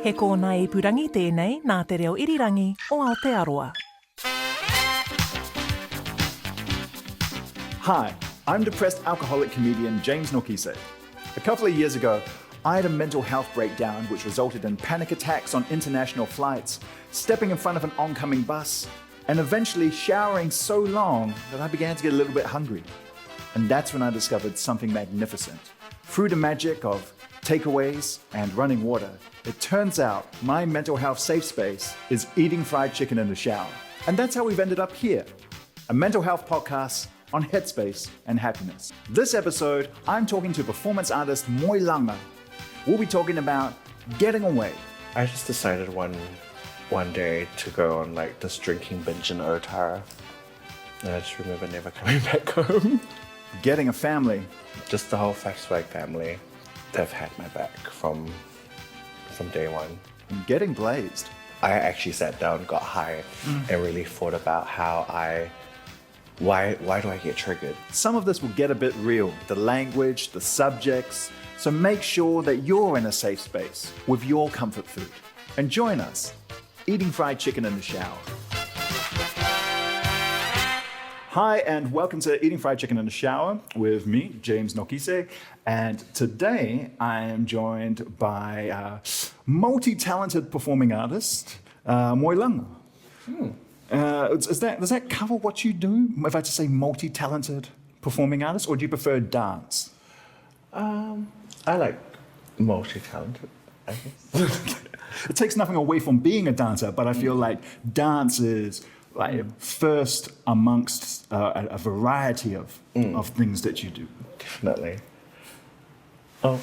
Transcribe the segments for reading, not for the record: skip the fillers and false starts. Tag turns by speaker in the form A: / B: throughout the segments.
A: He kōna ipurangi tēnei nā te reo irirangi o Aotearoa.
B: Hi, I'm depressed alcoholic comedian James Nokise. A couple of years ago, I had a mental health breakdown which resulted in panic attacks on international flights, stepping in front of an oncoming bus, and eventually showering so long that I began to get a little bit hungry. And that's when I discovered something magnificent. Through the magic of takeaways and running water, it turns out my mental health safe space is eating fried chicken in the shower. And that's how we've ended up here, a mental health podcast on headspace and happiness. This episode, I'm talking to performance artist Moe Laga. We'll be talking about getting away.
C: I just decided one day to go on like this drinking binge in Otara. And I just remember never coming back home.
B: Getting a family.
C: Just the whole Fastwag family. They've had my back from day one.
B: And getting blazed.
C: I actually sat down, got high, and really thought about why do I get triggered?
B: Some of this will get a bit real, the language, the subjects, so make sure that you're in a safe space with your comfort food. And join us, eating fried chicken in the shower. Hi, and welcome to Eating Fried Chicken in the Shower with me, James Nokise. And today I am joined by multi-talented performing artist, Moe Laga. Does that cover what you do? If I just say multi-talented performing artist, or do you prefer dance?
C: I like multi-talented, I guess.
B: It takes nothing away from being a dancer, but I feel like dance is like first amongst a variety of things that you do.
C: Definitely. Oh,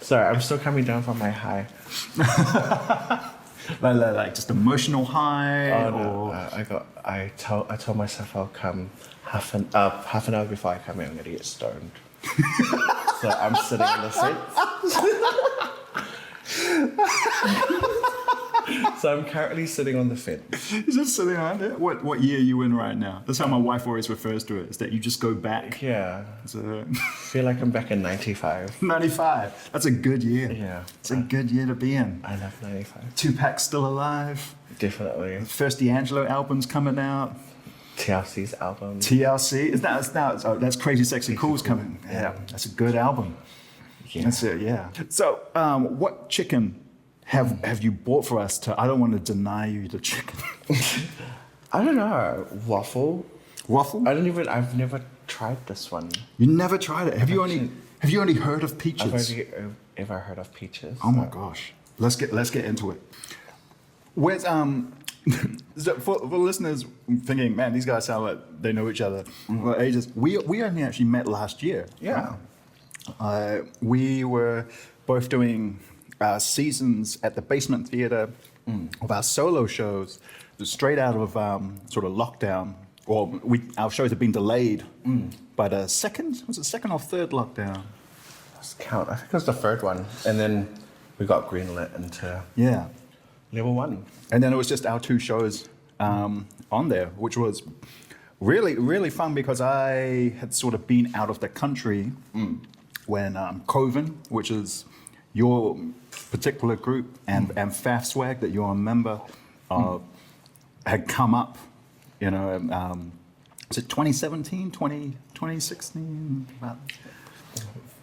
C: sorry, I'm still coming down from my high.
B: Like just emotional high?
C: Oh, no. I told myself I'll come half an hour before I come in. I'm gonna get stoned. So I'm sitting in the seats. So I'm currently sitting on the fence.
B: You're just sitting on it? What year are you in right now? That's how my wife always refers to it, is that you just go back.
C: Yeah.
B: So,
C: I feel like I'm back in 95.
B: 95. That's a good year.
C: Yeah.
B: It's a good year to be in.
C: I love 95.
B: Tupac's still alive.
C: Definitely.
B: First D'Angelo album's coming out.
C: TLC's album.
B: TLC? That's Crazy Sexy Cool's coming. Yeah, that's a good album.
C: Yeah.
B: That's it, yeah. So, what chicken have you bought for us I don't want to deny you the chicken.
C: I don't know. Waffle?
B: Waffle?
C: I've never tried this one.
B: You never tried it? Have you only heard of peaches?
C: I've only ever heard of peaches.
B: Oh my gosh. Let's get into it. Where's for listeners thinking, man, these guys sound like they know each other for ages. We only actually met last year.
C: Yeah.
B: We were both doing seasons at the Basement Theatre of our solo shows, straight out of sort of lockdown. Or our shows have been delayed by the second or third lockdown?
C: Let's count. I think it was the third one. And then we got greenlit into level 1.
B: And then it was just our 2 shows on there, which was really, really fun because I had sort of been out of the country when COVEN, which is your particular group, and Fastwag, that you're a member of, had come up, is it 2017, 2016?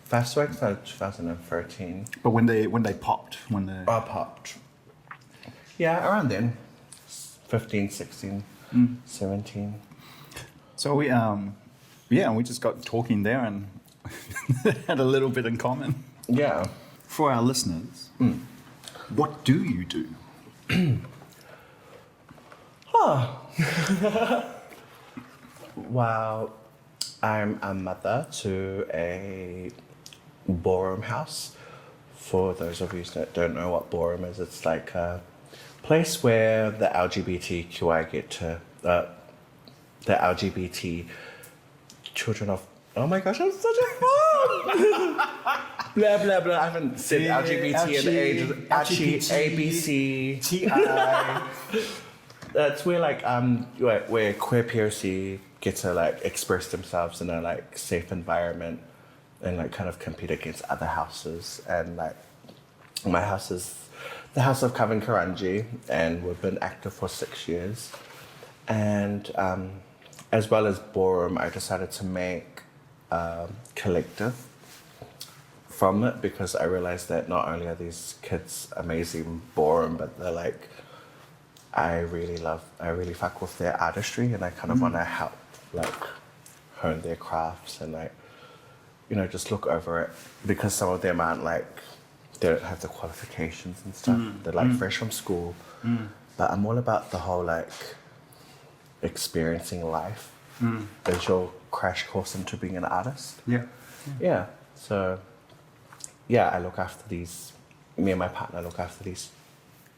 C: Fastwag started 2013.
B: But when they popped,
C: popped. Yeah, around then. 15, 16, 17.
B: So we just got talking there and had a little bit in common.
C: Yeah.
B: For our listeners, what do you do?
C: Well, I'm a mother to a ballroom house. For those of you that don't know what ballroom is, it's like a place where the LGBTQI get to, the LGBT children of, oh my gosh, I'm such a fan! Blah, blah, blah. I haven't said LGBT in ages. ABC, TI. That's where where queer POC get to express themselves in a safe environment and kind of compete against other houses and My house is the house of COVEN Karanji, and we've been active for 6 years. And as well as ballroom, I decided to make a collective from it, because I realized that not only are these kids amazing ballroom, but they're like, I really fuck with their artistry, and I kind of want to help like hone their crafts and like, you know, just look over it, because some of them aren't like, they don't have the qualifications and stuff. They're like fresh from school. But I'm all about the whole like experiencing life as your crash course into being an artist. Yeah. So yeah, I look after these, me and my partner look after these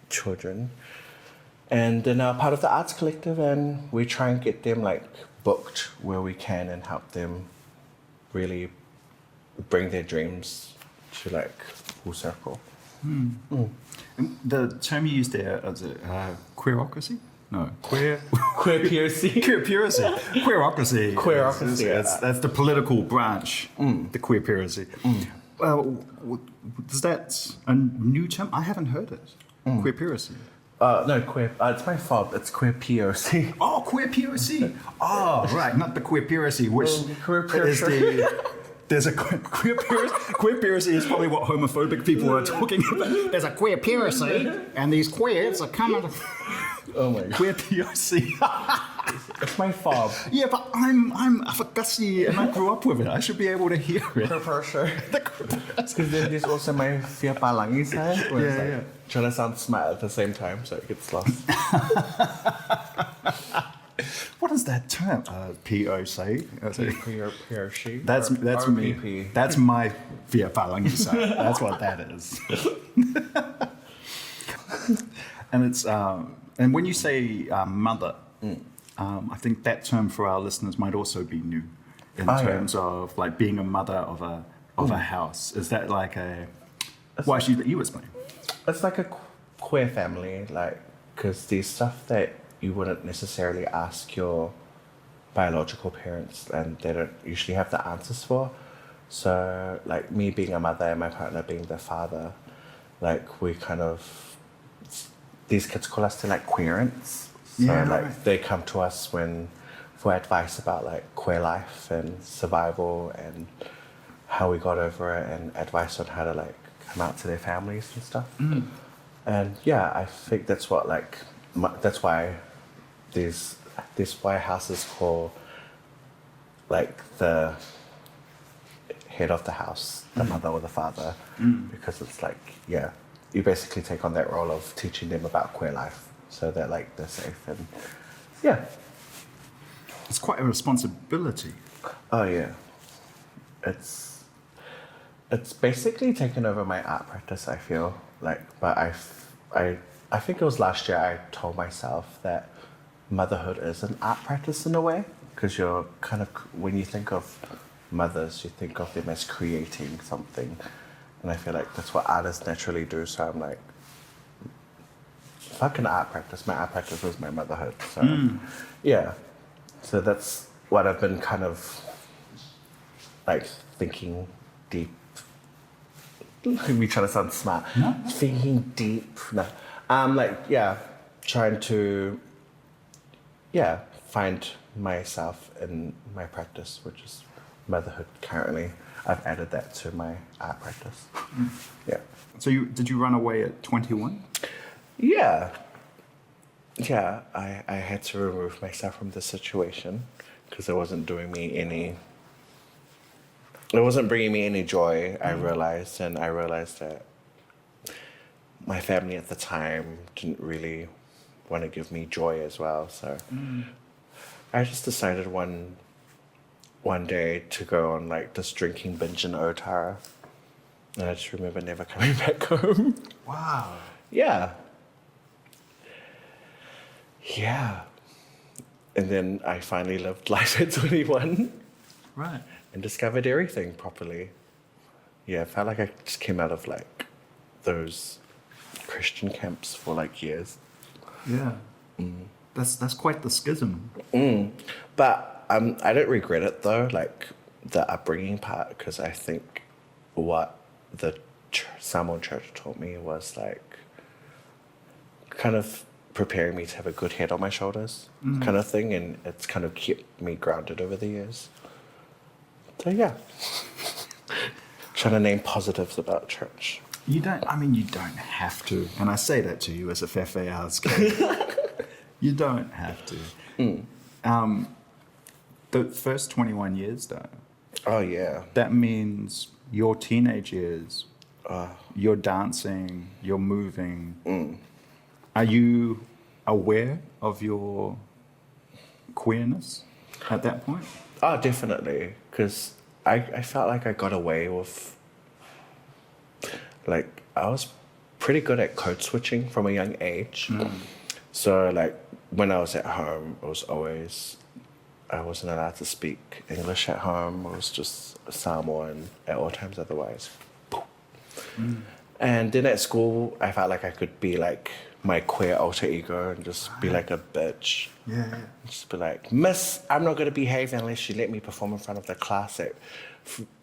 C: children. And they're now part of the arts collective, and we try and get them like booked where we can and help them really bring their dreams to like full circle.
D: The term you used there, is it queerocracy? No, queer
C: POC.
D: queerocracy. Queerocracy.
C: Queerocracy, yeah.
D: That's the political branch. The queerocracy. Is that a new term? I haven't heard it. Queerocracy.
C: No, queer. It's my fault. It's queer POC.
D: Oh, queer POC. Oh, right, not the queer POC, which
C: queer
D: is the. There's a queer POC. Queer POC is probably what homophobic people are talking about. There's a queer POC, and these queers are coming.
C: Oh my god.
D: Queer POC.
C: It's my fault.
D: Yeah, but I'm Afakasi, and I grew up with it. I should be able to hear it.
C: For sure. Because then there's also my Fia Palangi side, where it's like trying to sound smart at the same time, so it gets lost.
D: What is that term? POC.
C: POC.
D: That's me.
C: RPP.
D: That's my Fia Palangi side. That's what that is. And it's and when you say mother, I think that term for our listeners might also be new in terms of like being a mother of a house. Is that like a? Why should you explain?
C: It's like a queer family, like, because there's stuff that you wouldn't necessarily ask your biological parents, and they don't usually have the answers for. So, like me being a mother and my partner being the father, like we kind of, these kids call us to like queerants. So like they come to us for advice about like queer life and survival and how we got over it, and advice on how to like come out to their families and stuff. And yeah, I think that's what like that's why this why houses call like the head of the house the mother or the father, because it's like you basically take on that role of teaching them about queer life, so that like they're safe. And
D: it's quite a responsibility.
C: Oh yeah, it's basically taken over my art practice, I feel like. But I think it was last year I told myself that motherhood is an art practice in a way, because you're kind of, when you think of mothers, you think of them as creating something, and I feel like that's what artists naturally do. So I'm like, fucking art practice. My art practice was my motherhood. So yeah, so that's what I've been kind of like thinking deep. Me trying to sound smart.
D: No.
C: Thinking deep. No. Trying to find myself in my practice, which is motherhood currently. I've added that to my art practice. Yeah.
D: So did you run away at 21?
C: Yeah. Yeah, I had to remove myself from the situation because it wasn't doing me any. It wasn't bringing me any joy. I realized that my family at the time didn't really want to give me joy as well. So I just decided one day to go on like this drinking binge in Otara, and I just remember never coming back home.
D: Wow.
C: Yeah. Yeah. And then I finally lived life at 21.
D: Right.
C: And discovered everything properly. Yeah, I felt like I just came out of like those Christian camps for like years.
D: Yeah. That's quite the schism.
C: But I don't regret it though, like the upbringing part, because I think what the Samoan church taught me was like kind of preparing me to have a good head on my shoulders kind of thing, and it's kind of kept me grounded over the years. So yeah, trying to name positives about church.
D: You don't have to. And I say that to you as a Fefe house kid. You don't have to. The first 21 years, though,
C: Oh yeah.
D: that means your teenage years, you're dancing, you're moving. Are you aware of your queerness at that point?
C: Oh, definitely. Because I felt like I got away with, like, I was pretty good at code switching from a young age. So, like, when I was at home, it was always, I wasn't allowed to speak English at home. It was just Samoan at all times otherwise. And then at school, I felt like I could be like my queer alter ego and just be like a bitch.
D: Yeah.
C: Just be like, Miss, I'm not going to behave unless you let me perform in front of the class at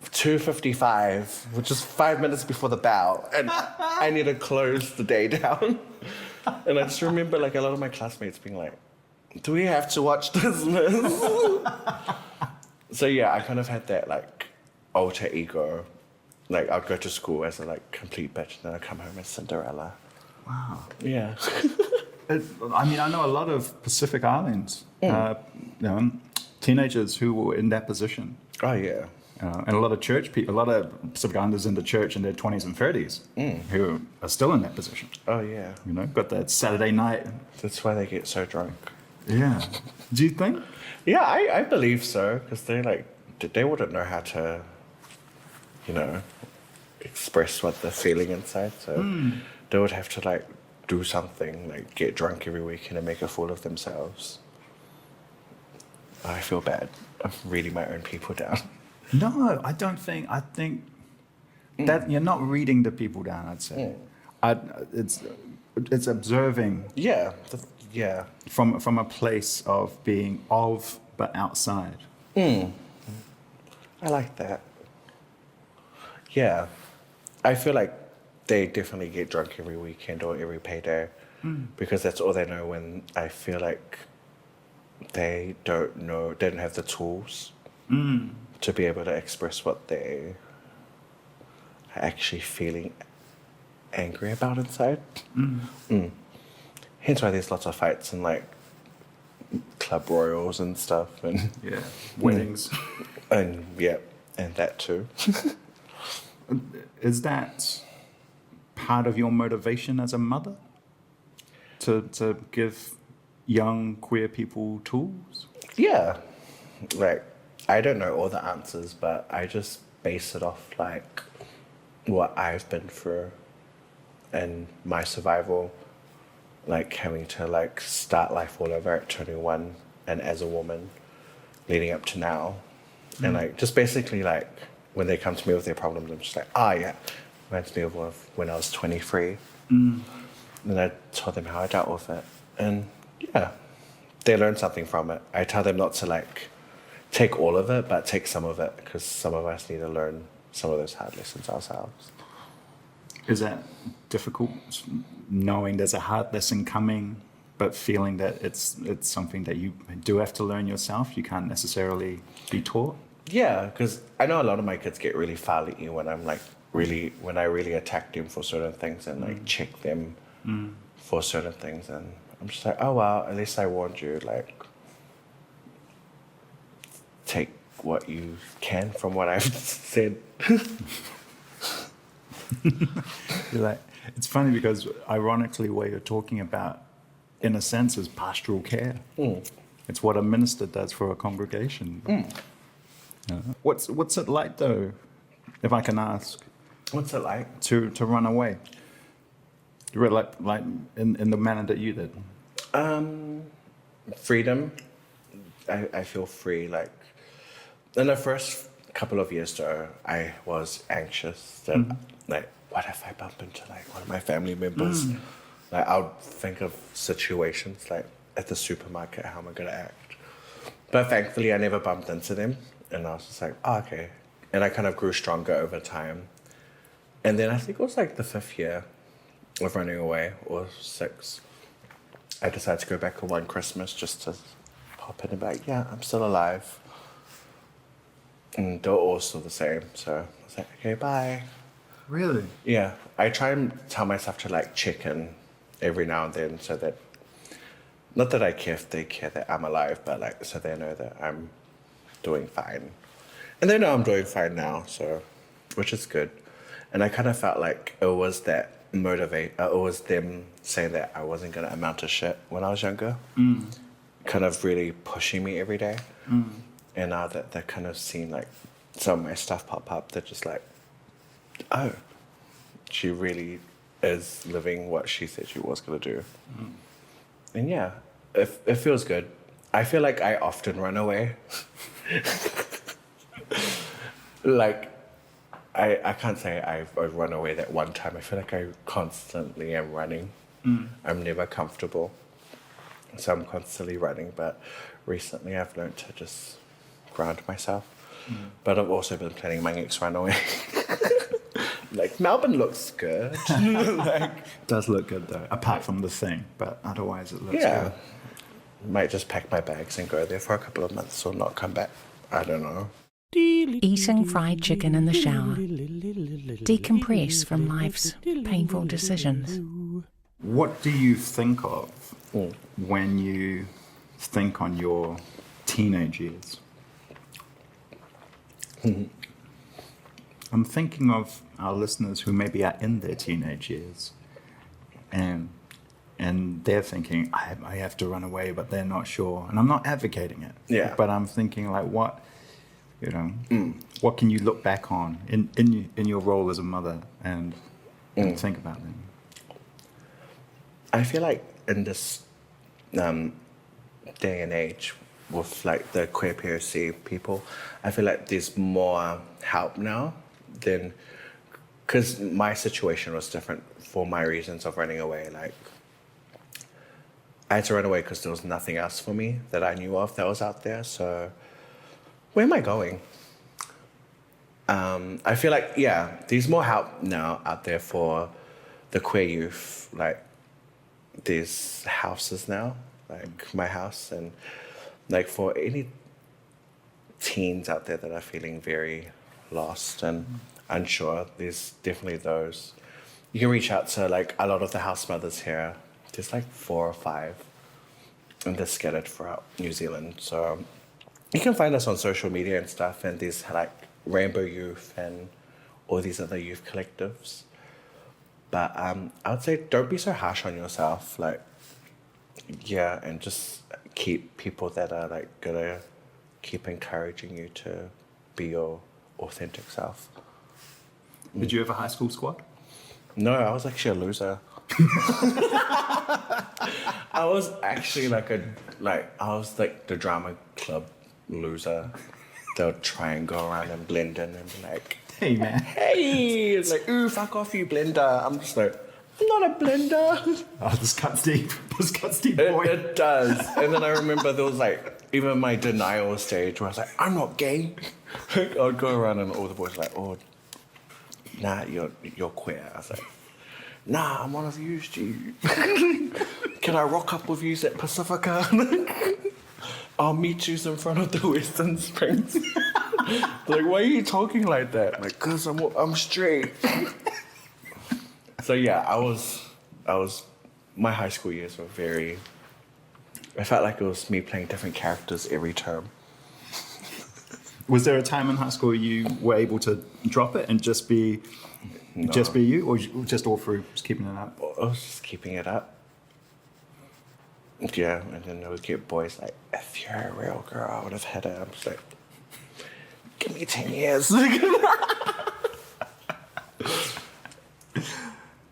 C: 2:55, which is 5 minutes before the bell, and I need to close the day down. And I just remember like a lot of my classmates being like, do we have to watch this, Miss? So yeah, I kind of had that like alter ego. Like I'd go to school as a like complete bitch, and then I'd come home as Cinderella.
D: Wow.
C: Yeah.
D: I mean, I know a lot of Pacific Islands, teenagers who were in that position.
C: Oh yeah.
D: And a lot of church people, a lot of Pacific Islanders in the church in their 20s and 30s who are still in that position.
C: Oh yeah.
D: You know, got that Saturday night.
C: That's why they get so drunk.
D: Yeah. Do you think?
C: Yeah, I believe so, because they wouldn't know how to, you know, express what they're feeling inside. So they would have to like do something, like get drunk every weekend and make a fool of themselves. I feel bad. I'm reading my own people down.
D: No, I don't think. I think that you're not reading the people down, I'd say. It's observing
C: Yeah, yeah.
D: from a place of being of but outside.
C: I like that. Yeah. I feel like they definitely get drunk every weekend or every payday because that's all they know when I feel like they don't have the tools to be able to express what they are actually feeling angry about inside. Hence why there's lots of fights and like club royals and stuff and
D: Yeah. Weddings.
C: and yeah, and that too.
D: Is that part of your motivation as a mother? To give young queer people tools?
C: Yeah. Like, I don't know all the answers, but I just base it off like what I've been through and my survival, like having to like start life all over at 21 and as a woman leading up to now. And like just basically like when they come to me with their problems, I'm just like, yeah, reminds me of when I was 23. And I tell them how I dealt with it. And yeah, they learn something from it. I tell them not to like take all of it, but take some of it, because some of us need to learn some of those hard lessons ourselves.
D: Is that difficult, knowing there's a hard lesson coming, but feeling that it's something that you do have to learn yourself? You can't necessarily be taught?
C: Yeah, because I know a lot of my kids get really fally when I'm like when I really attack them for certain things and like check them for certain things, and I'm just like, oh well, at least I warned you. Like, take what you can from what I've said.
D: You're like, it's funny because ironically what you're talking about, in a sense, is pastoral care. It's what a minister does for a congregation. What's it like though, if I can ask?
C: What's it like?
D: To run away? Like in the manner that you did.
C: Freedom. I feel free. Like in the first couple of years though, I was anxious that like, what if I bump into like one of my family members? Like I'll think of situations like at the supermarket, how am I gonna act? But thankfully I never bumped into them, and I was just like, okay. And I kind of grew stronger over time. And then I think it was like the 5th year of running away, or 6th. I decided to go back for one Christmas just to pop in and be like, yeah, I'm still alive. And they were all still the same. So I was like, okay, bye.
D: Really?
C: Yeah, I try and tell myself to like check in every now and then so that, not that I care if they care that I'm alive, but like so they know that I'm doing fine. And they know I'm doing fine now, so, which is good. And I kind of felt like it was that it was them saying that I wasn't going to amount to shit when I was younger. Kind of really pushing me every day. And now that they're kind of seeing like some of my stuff pop up, they're just like, oh, she really is living what she said she was going to do. And yeah, it feels good. I feel like I often run away. Like, I can't say I've run away that one time. I feel like I constantly am running. I'm never comfortable. So I'm constantly running. But recently I've learned to just ground myself. But I've also been planning my next runaway. Like, Melbourne looks good. Like,
D: It does look good though, apart from the thing, but otherwise it looks
C: yeah.
D: good.
C: Might just pack my bags and go there for a couple of months or not come back. I don't know.
E: Eating fried chicken in the shower. Decompress from life's painful decisions.
D: What do you think of when you think on your teenage years? I'm thinking of our listeners who maybe are in their teenage years, and they're thinking, I have to run away, but they're not sure. And I'm not advocating it.
C: Yeah.
D: But I'm thinking, like, what can you look back on in your role as a mother and think about them?
C: I feel like in this day and age with like the queer POC people, I feel like there's more help now than, because my situation was different for my reasons of running away. Like, I had to run away because there was nothing else for me that I knew of that was out there. So where am I going? I feel like, yeah, there's more help now out there for the queer youth. Like, there's houses now, like my house, and like for any teens out there that are feeling very lost and unsure, there's definitely those. You can reach out to like a lot of the house mothers here. There's like 4 or 5, and they're scattered throughout New Zealand. So you can find us on social media and stuff, and there's like Rainbow Youth and all these other youth collectives. But I would say don't be so harsh on yourself. Like, yeah, and just keep people that are like gonna keep encouraging you to be your authentic self.
D: Did you have a high school squad?
C: No, I was actually a loser. I was actually I was like the drama club loser. They would try and go around and blend in and be like,
D: Hey, man.
C: hey, it's like, ooh, fuck off, you blender. I'm just like, I'm not a blender.
D: Oh, this cuts deep. This cuts deep, boy.
C: It does. And then I remember there was like, even my denial stage where I was like, I'm not gay. I'd go around and all the boys were like, oh, nah, you're queer. I was like, nah, I'm one of you, G. Can I rock up with you at Pacifica? I'll meet you in front of the Western Springs. Like, why are you talking like that? Like, cause I'm straight. So yeah, I was, my high school years were very, I felt like it was me playing different characters every term.
D: Was there a time in high school you were able to drop it and just be you, or just all through just keeping it up?
C: I was just keeping it up. Yeah, and then I would get boys like, if you're a real girl, I would have had it. I'm just like, give me 10 years.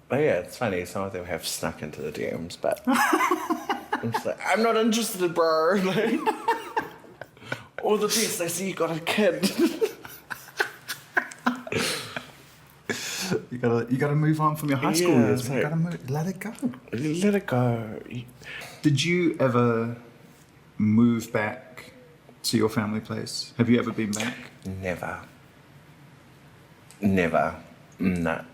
C: But yeah, it's funny. Some of them have snuck into the DMs, but I'm just like, I'm not interested, bro. Like, all the best. I see you got a kid.
D: You gotta move on from your high school
C: Yeah,
D: years.
C: it's
D: You
C: like-
D: gotta let it go.
C: Let it go.
D: Did you ever move back to your family place? Have you ever been back?
C: Never. No.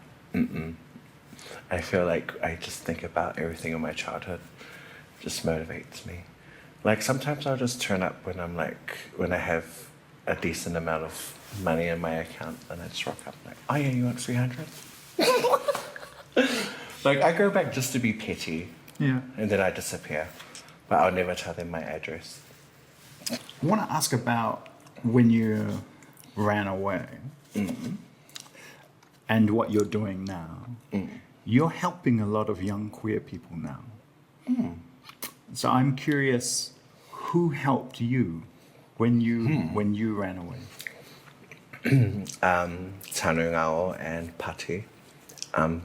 C: I feel like I just think about everything in my childhood. Just motivates me. Like sometimes I'll just turn up when I have a decent amount of money in my account, and I just rock up like, oh yeah, you want 300? Like I go back just to be petty,
D: Yeah.
C: and then I disappear. But I'll never tell them my address.
D: I want to ask about when you ran away and what you're doing now. You're helping a lot of young queer people now. So I'm curious, who helped you when you ran away?
C: Tanu Ngao and Pati,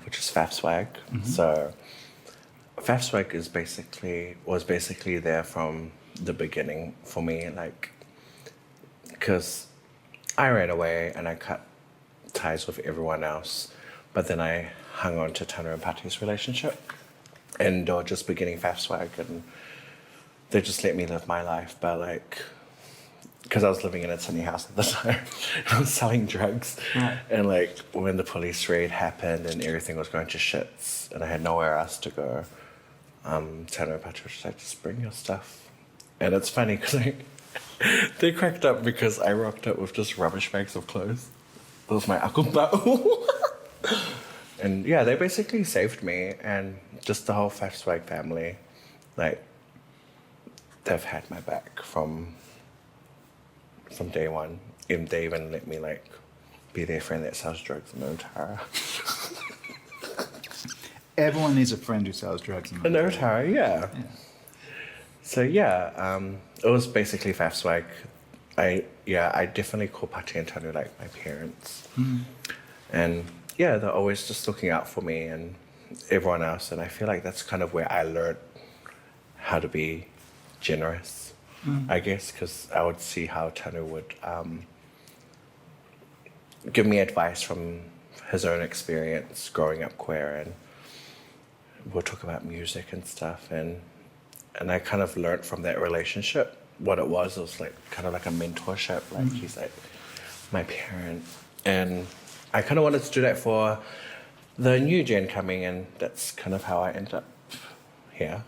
C: which is FAFSWAG. So FAFSWAG was basically there from the beginning for me, like, because I ran away and I cut ties with everyone else, but then I hung on to Tanu and Pati's relationship, and they were just beginning FAFSWAG, and they just let me live my life, but like, because I was living in a tiny house at the time, I was selling drugs, and like when the police raid happened and everything was going to shits, and I had nowhere else to go, Tanu and Pati was just like, just bring your stuff. And it's funny because like, they cracked up because I rocked up with just rubbish bags of clothes. That was my akubao. And yeah, they basically saved me, and just the whole FAFSWAG family, like, they've had my back from day one. And they even let me like be their friend that sells drugs in Otara.
D: Everyone needs a friend who sells drugs.
C: In Otara, yeah. So yeah, it was basically FAFSWAG. I definitely call Pati and Tanu like my parents. And yeah, they're always just looking out for me and everyone else. And I feel like that's kind of where I learned how to be generous, I guess, because I would see how Tanu would give me advice from his own experience growing up queer, and we'll talk about music and stuff, and I kind of learned from that relationship what it was. It was like kind of like a mentorship, like he's like my parent, and I kind of wanted to do that for the new gen coming, and that's kind of how I ended up here.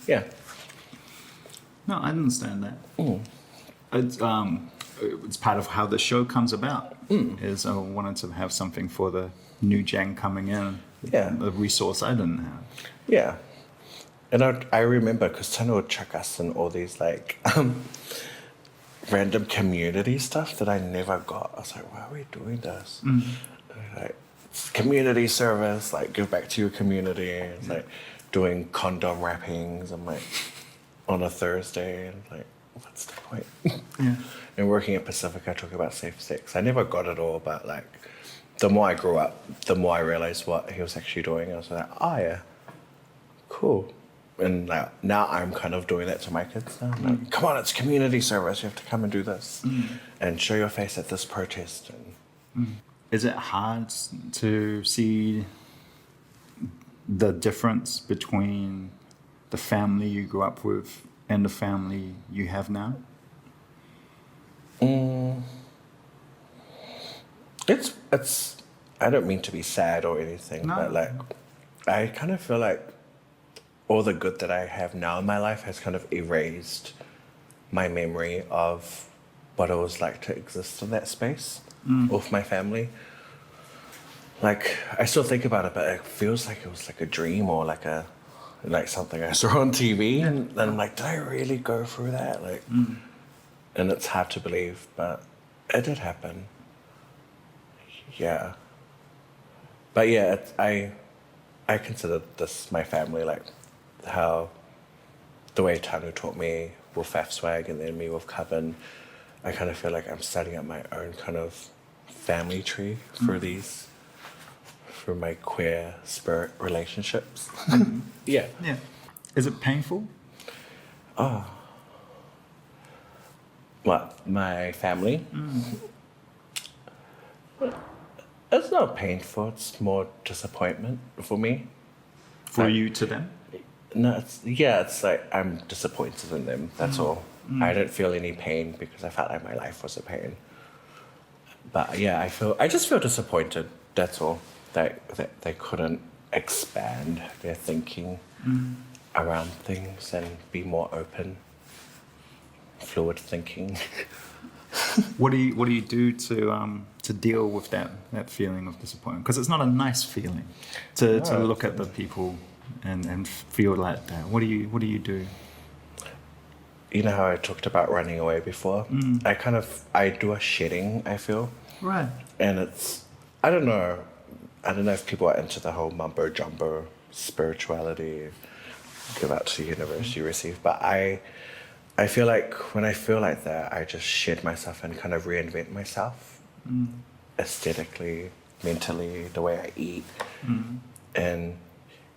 C: Yeah.
D: No, I understand that. It's part of how the show comes about. Is I wanted to have something for the new gen coming in.
C: Yeah.
D: A resource I didn't have.
C: Yeah. And I remember because Tanu would chuck us in all these like random community stuff that I never got. I was like, why are we doing this? Like, it's community service, like give back to your community. It's like doing condom wrappings. I'm like, on a Thursday, and like, what's the point?
D: Yeah.
C: And working at Pacifica, talking about safe sex. I never got it all, but like, the more I grew up, the more I realized what he was actually doing. I was like, oh yeah, cool. And like, now I'm kind of doing that to my kids now. I'm like, come on, it's community service. You have to come and do this and show your face at this protest. And
D: Is it hard to see the difference between the family you grew up with and the family you have now?
C: It's I don't mean to be sad or anything, but like, I kind of feel like all the good that I have now in my life has kind of erased my memory of what it was like to exist in that space with my family. Like, I still think about it, but it feels like it was like a dream or like something I saw on TV, and then I'm like, did I really go through that? Like, and it's hard to believe, but it did happen. Yeah. But yeah, I consider this my family, like how the way Tanu taught me with FAFSWAG and then me with COVEN, I kind of feel like I'm setting up my own kind of family tree for my queer spirit relationships. Yeah.
D: Yeah. Is it painful?
C: What, my family? It's not painful, it's more disappointment for me.
D: For you to them?
C: No, it's like I'm disappointed in them, that's all. I don't feel any pain because I felt like my life was a pain. But yeah, I just feel disappointed, that's all. that they couldn't expand their thinking around things and be more open, fluid thinking.
D: What do you do to deal with that feeling of disappointment? Because it's not a nice feeling to look at the people and feel like that. What do you do?
C: You know how I talked about running away before? I do a shedding, I feel.
D: Right.
C: And I don't know if people are into the whole mumbo jumbo spirituality, give out to the universe, you receive, but I feel like when I feel like that, I just shed myself and kind of reinvent myself aesthetically, mentally, the way I eat. And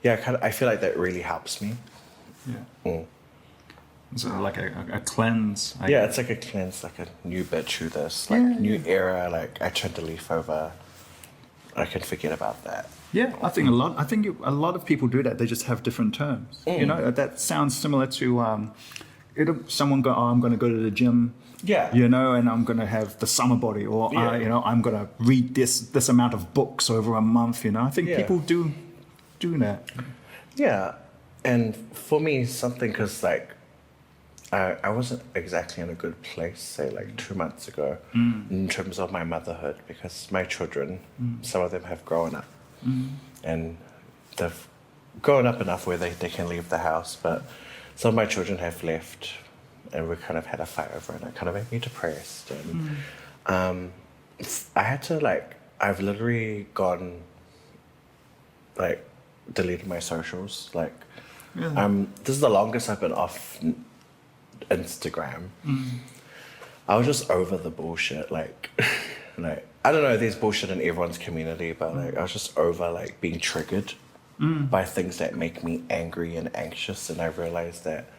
C: yeah, I feel like that really helps me.
D: Yeah. So like a cleanse.
C: It's like a cleanse, like a new bit through this, like new era, like I turned the leaf over. I can forget about that.
D: Yeah, I think a lot of people do that. They just have different terms. You know, that sounds similar to someone go, I'm going to go to the gym.
C: Yeah.
D: You know, and I'm going to have the summer body, or I'm going to read this amount of books over a month. You know, I think people do that.
C: Yeah, and for me, something because like I wasn't exactly in a good place, say like 2 months ago, in terms of my motherhood, because my children, some of them have grown up, and they've grown up enough where they can leave the house, but some of my children have left, and we kind of had a fight over it, and it kind of made me depressed, and I had to I've literally gone, deleted my socials, this is the longest I've been off Instagram. I was just over the bullshit, I don't know, there's bullshit in everyone's community, but I was just over being triggered by things that make me angry and anxious, and I realized that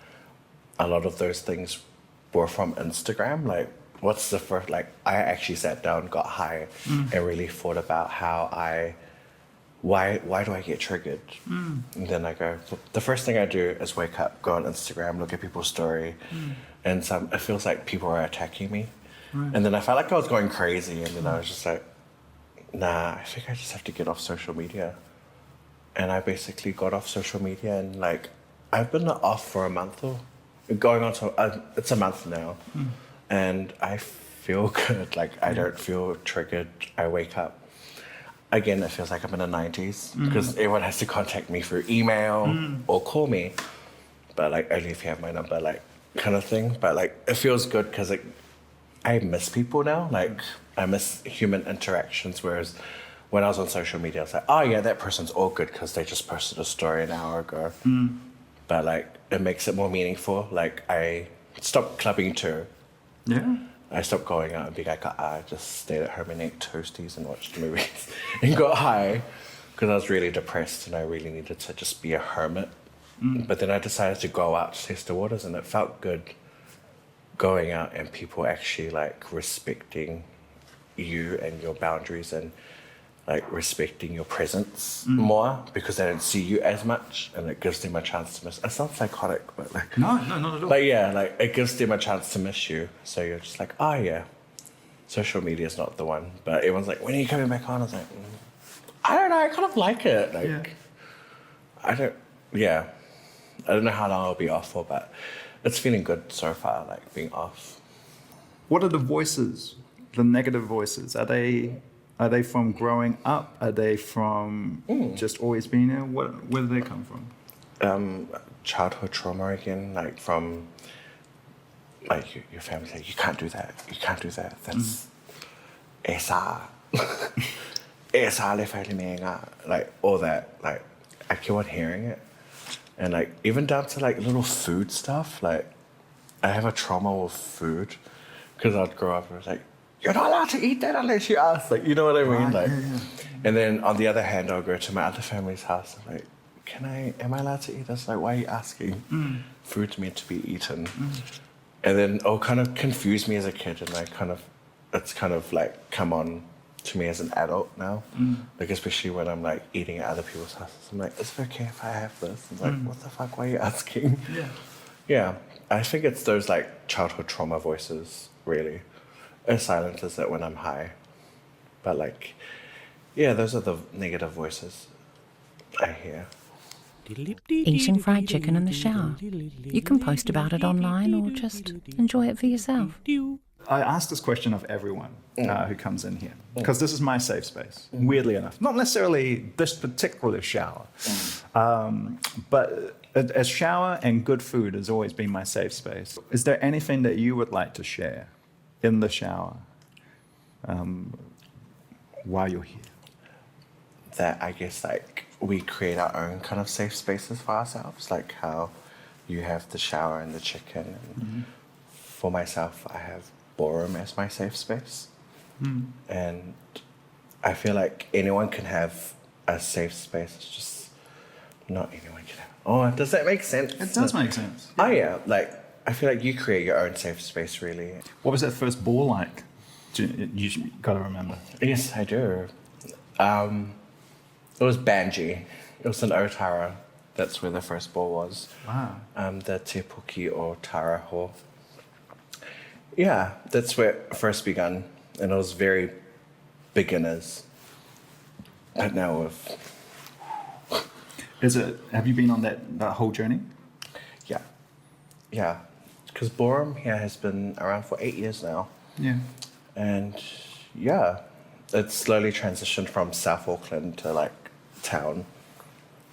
C: a lot of those things were from Instagram. What's the first, I actually sat down, got high, and really thought about why do I get triggered? And then I go, the first thing I do is wake up, go on Instagram, look at people's story, and it feels like people are attacking me. Right. And then I felt like I was going crazy, and then I was just like, nah, I think I just have to get off social media. And I basically got off social media, and I've been off for a month or going on to, it's a month now. And I feel good, I don't feel triggered. I wake up. Again, it feels like I'm in the 90s because everyone has to contact me through email or call me, but only if you have my number, kind of thing. But it feels good because I miss people now. I miss human interactions. Whereas when I was on social media, I was like, oh yeah, that person's all good because they just posted a story an hour ago. But it makes it more meaningful. I stopped clubbing too.
D: Yeah.
C: I stopped going out and being like, I just stayed at home and ate toasties and watched movies and got high because I was really depressed and I really needed to just be a hermit. But then I decided to go out to test the waters, and it felt good going out and people actually respecting you and your boundaries and respecting your presence more because they don't see you as much, and it gives them a chance to miss. It sounds psychotic, but
D: no, not at all.
C: But yeah, it gives them a chance to miss you. So you're just oh yeah, social media is not the one. But everyone's like, when are you coming back on? I was like, I don't know. I kind of like it. I don't know how long I'll be off for, but it's feeling good so far. Being off.
D: What are the voices? The negative voices? Are they from growing up? Are they from just always being there? Where do they come from?
C: Childhood trauma again, from your family saying, you can't do that, you can't do that. That's esa. Esa le whaile mea, all that. I keep on hearing it. And even down to little food stuff. I have a trauma with food because I'd grow up and I was like, you're not allowed to eat that unless you ask. You know what I mean?
D: Yeah.
C: And then on the other hand, I'll go to my other family's house and am I allowed to eat this? Why are you asking? Food's meant to be eaten. And then it'll kind of confuse me as a kid, and it's kind of come on to me as an adult now. Especially when I'm eating at other people's houses. I'm is it okay if I have this? I'm what the fuck, why are you asking? Yeah. I think it's those childhood trauma voices, really. It silences it when I'm high. But Yeah, those are the negative voices I hear.
E: Eating fried chicken in the shower. You can post about it online or just enjoy it for yourself.
D: I ask this question of everyone who comes in here, because this is my safe space, weirdly enough. Not necessarily this particular shower, but a shower and good food has always been my safe space. Is there anything that you would like to share in the shower while you're here?
C: That I guess like we create our own kind of safe spaces for ourselves, like how you have the shower and the chicken. And for myself, I have ballroom as my safe space. And I feel like anyone can have a safe space. It's just not anyone can have. Oh, does that make sense?
D: It does make sense.
C: Oh yeah, like I feel like you create your own safe space, really.
D: What was that first ball like? You got to remember.
C: Yes, I do. It was Banji. It was in Otara. That's where the first ball was.
D: Wow.
C: The Te Puki or Tara Hall. Yeah, that's where it first began. And it was very beginners. But now
D: Have you been on that whole journey?
C: Yeah. Because ballroom here has been around for 8 years now.
D: Yeah.
C: And yeah, it's slowly transitioned from South Auckland to like town.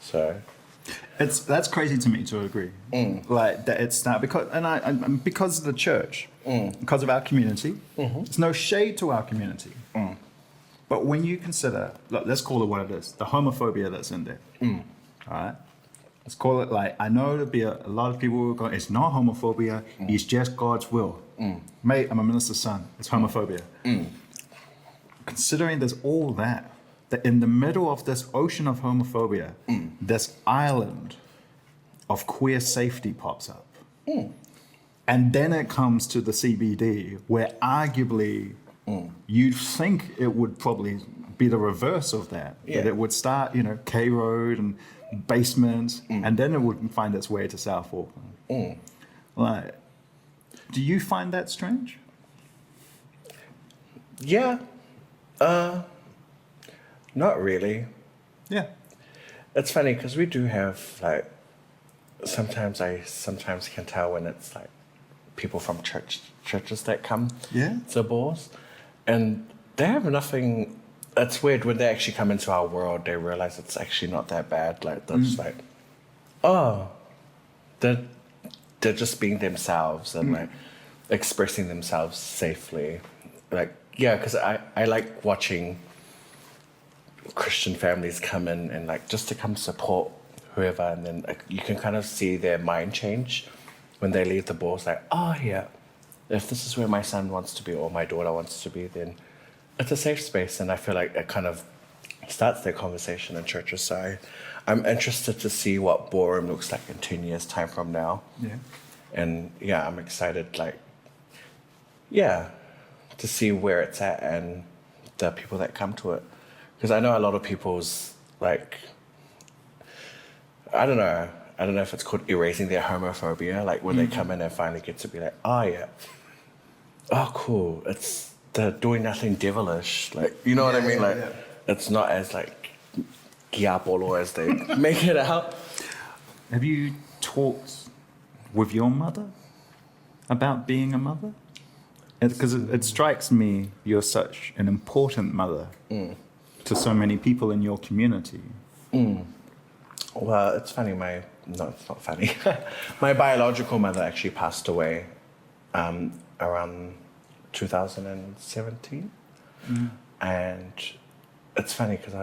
C: So
D: That's crazy to me to agree. Like that it's now because of the church, because of our community. There's no shade to our community. But when you consider, look, let's call it what it is, the homophobia that's in there. All right. Let's call it like, I know there'll be a lot of people who go, it's not homophobia, it's just God's will. Mate, I'm a minister's son, it's homophobia. Considering there's all that in the middle of this ocean of homophobia, this island of queer safety pops up. And then it comes to the CBD, where arguably you'd think it would probably be the reverse of that.
C: Yeah.
D: That it would start, K Road and basements, and then it would find its way to South Auckland. Like, do you find that strange?
C: yeah, not really.
D: Yeah.
C: It's funny because we do have like, sometimes can tell when it's like people from churches that come to balls, and they have nothing. It's weird when they actually come into our world, they realize it's actually not that bad. Like they're just like, oh, they're just being themselves and like expressing themselves safely. Like yeah, because I like watching Christian families come in and like just to come support whoever, and then like, you can kind of see their mind change when they leave the balls. Like, oh yeah, if this is where my son wants to be or my daughter wants to be, then it's a safe space. And I feel like it kind of starts their conversation in churches. So I'm interested to see what ballroom looks like in 10 years time from now.
D: Yeah.
C: And yeah, I'm excited, like, yeah, to see where it's at and the people that come to it. Because I know a lot of people's, like, I don't know if it's called erasing their homophobia, like when they come in and finally get to be like, oh yeah, oh cool, it's the doing nothing devilish, like, you know what I mean? Like, it's not as like giapolo as they make it out.
D: Have you talked with your mother about being a mother? Because it strikes me you're such an important mother to so many people in your community.
C: Well, it's funny, no, it's not funny. My biological mother actually passed away around 2017. And it's funny because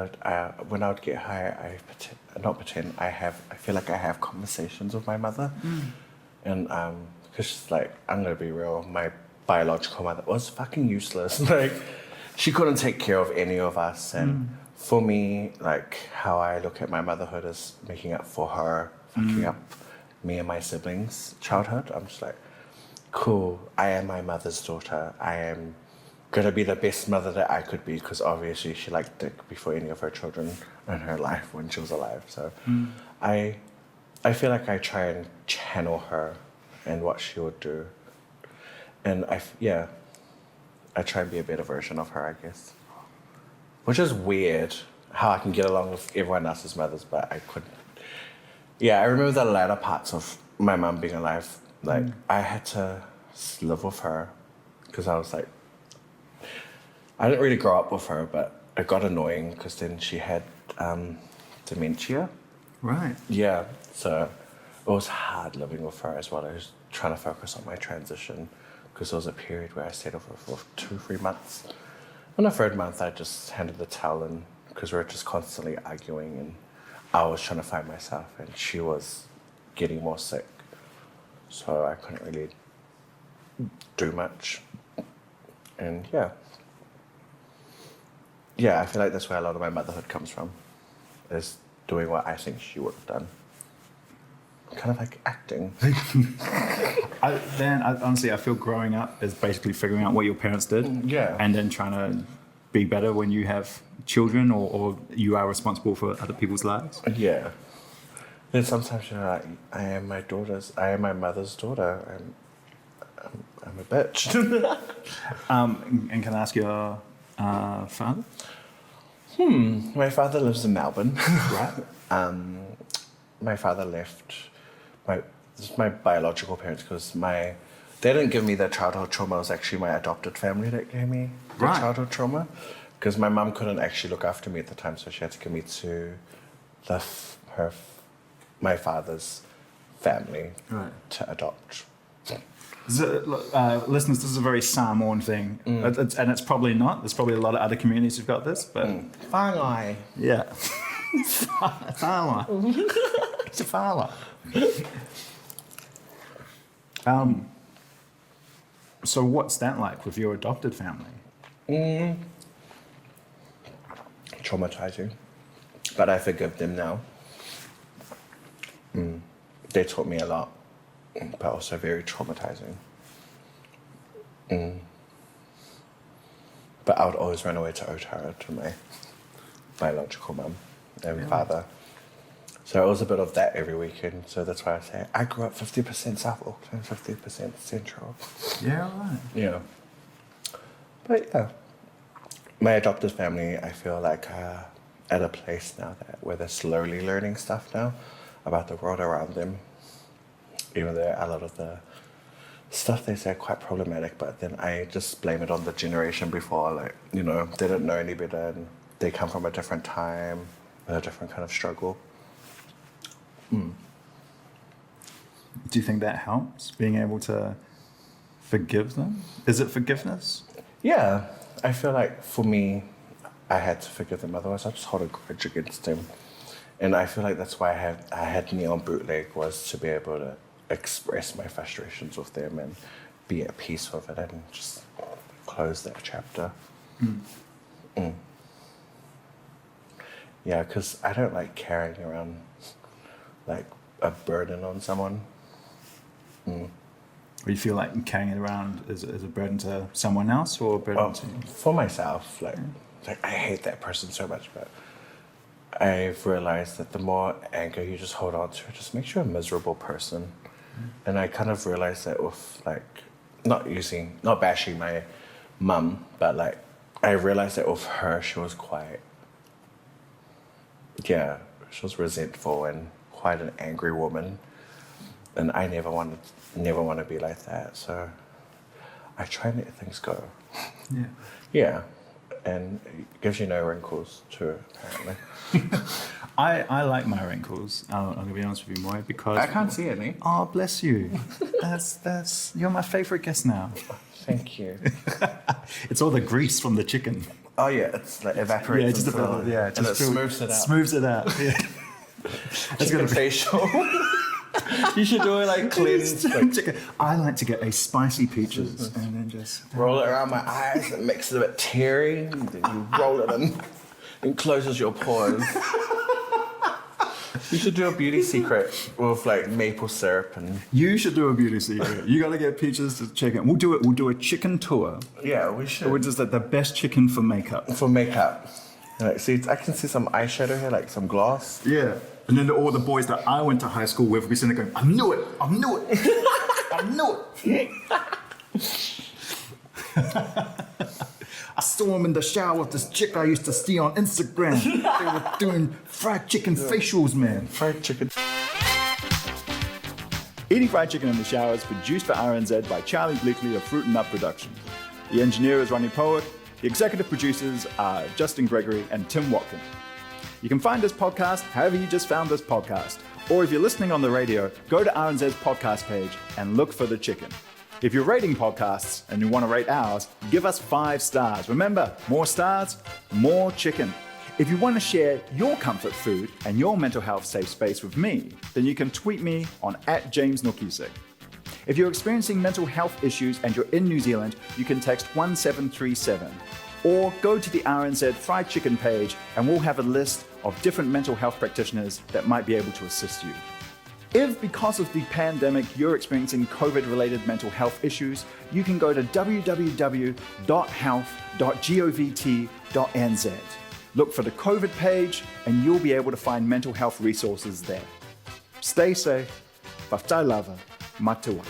C: when I would get high, I feel like I have conversations with my mother. And because she's like, I'm going to be real, my biological mother was fucking useless. Like, she couldn't take care of any of us. And for me, like, how I look at my motherhood is making up for her fucking up me and my siblings' childhood. I'm just like, cool, I am my mother's daughter. I am going to be the best mother that I could be, because obviously she liked dick before any of her children in her life when she was alive. So I feel like I try and channel her and what she would do. And I try and be a better version of her, I guess. which is weird how I can get along with everyone else's mothers, but I couldn't. Yeah, I remember the latter parts of my mum being alive. Like, I had to live with her because I was like, I didn't really grow up with her, but it got annoying because then she had dementia.
D: Right.
C: Yeah, so it was hard living with her as well. I was trying to focus on my transition because there was a period where I stayed with her for 2-3 months. On the 3rd month, I just handed the towel in because we were just constantly arguing and I was trying to find myself and she was getting more sick. So I couldn't really do much. And yeah. Yeah, I feel like that's where a lot of my motherhood comes from, is doing what I think she would have done. Kind of like acting.
D: Honestly, I feel growing up is basically figuring out what your parents did.
C: Yeah.
D: And then trying to be better when you have children or you are responsible for other people's lives.
C: Yeah. Then sometimes you're like, I am my mother's daughter. I'm a bitch.
D: And can I ask your father?
C: My father lives in Melbourne.
D: Right.
C: My father left my biological parents because they didn't give me the childhood trauma. It was actually my adopted family that gave me the childhood trauma because my mum couldn't actually look after me at the time, so she had to give me to my father's family to adopt.
D: Listeners, this is a very Samoan thing, and it's probably not. There's probably a lot of other communities who've got this, but
C: Whāngai.
D: yeah, whāngai. It's a whāngai. So what's that like with your adopted family?
C: Traumatizing, but I forgive them now. They taught me a lot, but also very traumatizing. But I would always run away to Otara to my biological mum and father. So it was a bit of that every weekend. So that's why I say I grew up 50% South Auckland, 50% Central.
D: Yeah, right.
C: Yeah. But yeah, my adopted family, I feel like at a place now where they're slowly learning stuff now about the world around them. Even though a lot of the stuff they say are quite problematic, but then I just blame it on the generation before. Like, they didn't know any better and they come from a different time with a different kind of struggle.
D: Do you think that helps, being able to forgive them? Is it forgiveness?
C: Yeah, I feel like for me, I had to forgive them. Otherwise, I just hold a grudge against them. And I feel like that's why I had Neon Bootleg, was to be able to express my frustrations with them and be at peace with it and just close that chapter. Yeah, because I don't like carrying around like a burden on someone.
D: Or you feel like carrying it around is a burden to someone else or a burden to you?
C: For myself, like I hate that person so much, but I've realized that the more anger you just hold on to, it just makes you a miserable person. And I kind of realized that with not bashing my mum, but I realized that with her, she was she was resentful and quite an angry woman. And I never want to be like that. So I try and let things go.
D: Yeah.
C: Yeah. And it gives you no wrinkles too, apparently.
D: I like my wrinkles. I'm going to be honest with you, Moe, because
C: I can't see any.
D: Oh, bless you. That's you're my favorite guest now.
C: Thank you.
D: It's all the grease from the chicken.
C: Oh yeah, it's like evaporates.
D: And it
C: smooths it out.
D: Smooths it out. Yeah.
C: It's gonna facial. You should do it like cleanse.
D: Chicken. I like to get a spicy peaches and then just
C: Roll it around my eyes. It makes it a bit teary. And then you roll it in. It closes your pores. You should do a beauty secret with maple syrup and.
D: You should do a beauty secret. You got to get peaches to chicken. We'll do it. We'll do a chicken tour.
C: Yeah, we should.
D: We're just the best chicken for makeup.
C: For makeup. See, I can see some eyeshadow here, some gloss.
D: Yeah. And then all the boys that I went to high school with, we sitting there going, I knew it. I knew it. I saw saw him in the shower with this chick I used to see on Instagram. They were doing fried chicken facials, man.
C: Fried chicken.
B: Eating Fried Chicken in the Shower is produced for RNZ by Charlie Bleakley of Fruit and Nut Productions. The engineer is Ronnie Poet. The executive producers are Justin Gregory and Tim Watkin. You can find this podcast however you just found this podcast. Or if you're listening on the radio, go to RNZ's podcast page and look for The Chicken. If you're rating podcasts and you want to rate ours, give us 5 stars. Remember, more stars, more chicken. If you want to share your comfort food and your mental health safe space with me, then you can tweet me on @JamesNokise. If you're experiencing mental health issues and you're in New Zealand, you can text 1737 or go to the RNZ Fried Chicken page and we'll have a list of different mental health practitioners that might be able to assist you. If because of the pandemic you're experiencing COVID-related mental health issues, you can go to www.health.govt.nz. Look for the COVID page and you'll be able to find mental health resources there. Stay safe. Whaftai lava. Matua.